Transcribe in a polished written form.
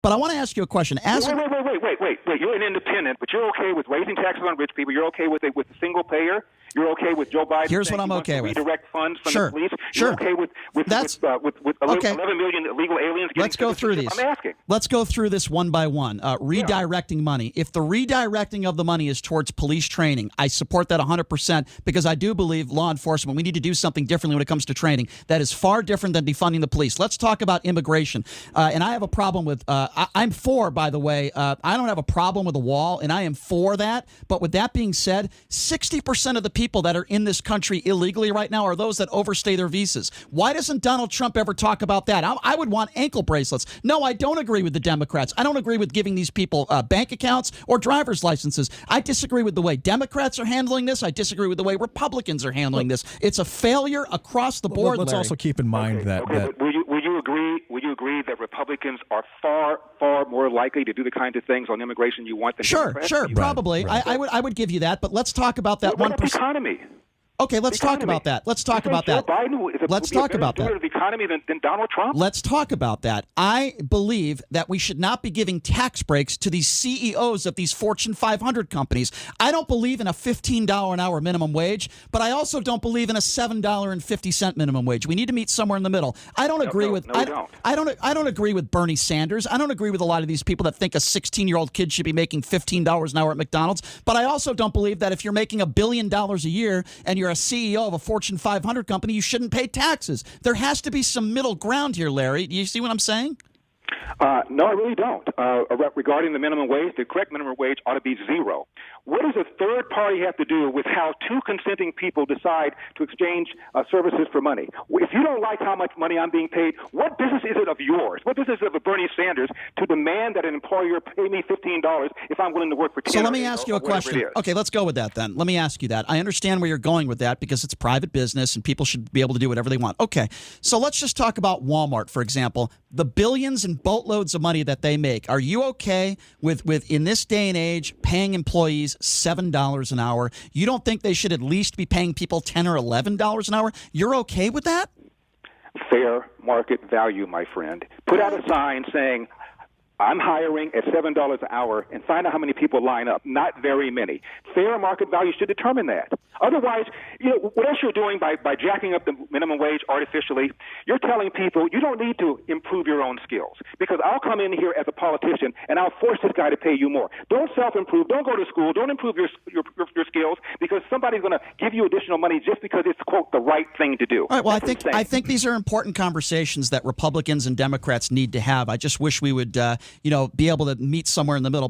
But I want to ask you a question. Wait. You're an independent, but you're okay with raising taxes on rich people. You're okay with the single payer. You're okay with Joe Biden. Here's what I'm okay with. Redirect funds from Sure. the police. Sure. You're okay with 11 million illegal aliens. Let's go through these. I'm asking. Let's go through this one by one. Redirecting money. If the redirecting of the money is towards police training, I support that 100% because I do believe law enforcement, we need to do something differently when it comes to training. That is far different than defunding the police. Let's talk about immigration. And I have a problem with, I'm for, by the way, I don't have a problem with a wall, and I am for that. But with that being said, 60% of the people that are in this country illegally right now are those that overstay their visas. Why doesn't Donald Trump ever talk about that? I would want ankle bracelets. No, I don't agree with the Democrats. I don't agree with giving these people bank accounts or driver's licenses. I disagree with the way Democrats are handling this. I disagree with the way Republicans are handling this. It's a failure across the board. Let's also keep in mind that will you agree that Republicans are far more likely to do the kinds of things on immigration you want than Democrats? Sure, probably. Right. I would give you that, but let's talk about that 1%. Economy. Okay, let's talk about that. Let's talk about that. Let's talk about that. The economy than Donald Trump. Let's talk about that. I believe that we should not be giving tax breaks to these CEOs of these Fortune 500 companies. I don't believe in a $15 an hour minimum wage, but I also don't believe in a $7.50 minimum wage. We need to meet somewhere in the middle. I don't agree with. I don't agree with Bernie Sanders. I don't agree with a lot of these people that think a 16-year-old kid should be making $15 an hour at McDonald's. But I also don't believe that if you're making $1 billion a year and you're a CEO of a Fortune 500 company, you shouldn't pay taxes. There has to be some middle ground here, Larry. Do you see what I'm saying? No, I really don't. Regarding the minimum wage, the correct minimum wage ought to be zero. What does a third party have to do with how two consenting people decide to exchange services for money? If you don't like how much money I'm being paid, what business is it of yours? What business is it of Bernie Sanders to demand that an employer pay me $15 if I'm willing to work for 10? So let me ask you a question. Okay, let's go with that then. Let me ask you that. I understand where you're going with that because it's private business and people should be able to do whatever they want. Okay, so let's just talk about Walmart, for example. The billions and boatloads of money that they make. Are you okay with in this day and age paying employees $7 an hour? You don't think they should at least be paying people $10 or $11 an hour? You're okay with that? Fair market value, my friend. Put out a sign saying, I'm hiring at $7 an hour, and find out how many people line up. Not very many. Fair market value should determine that. Otherwise, what else you're doing by jacking up the minimum wage artificially, you're telling people you don't need to improve your own skills because I'll come in here as a politician and I'll force this guy to pay you more. Don't self-improve. Don't go to school. Don't improve your skills because somebody's going to give you additional money just because it's, quote, the right thing to do. All right, well, I think these are important conversations that Republicans and Democrats need to have. I just wish we would be able to meet somewhere in the middle.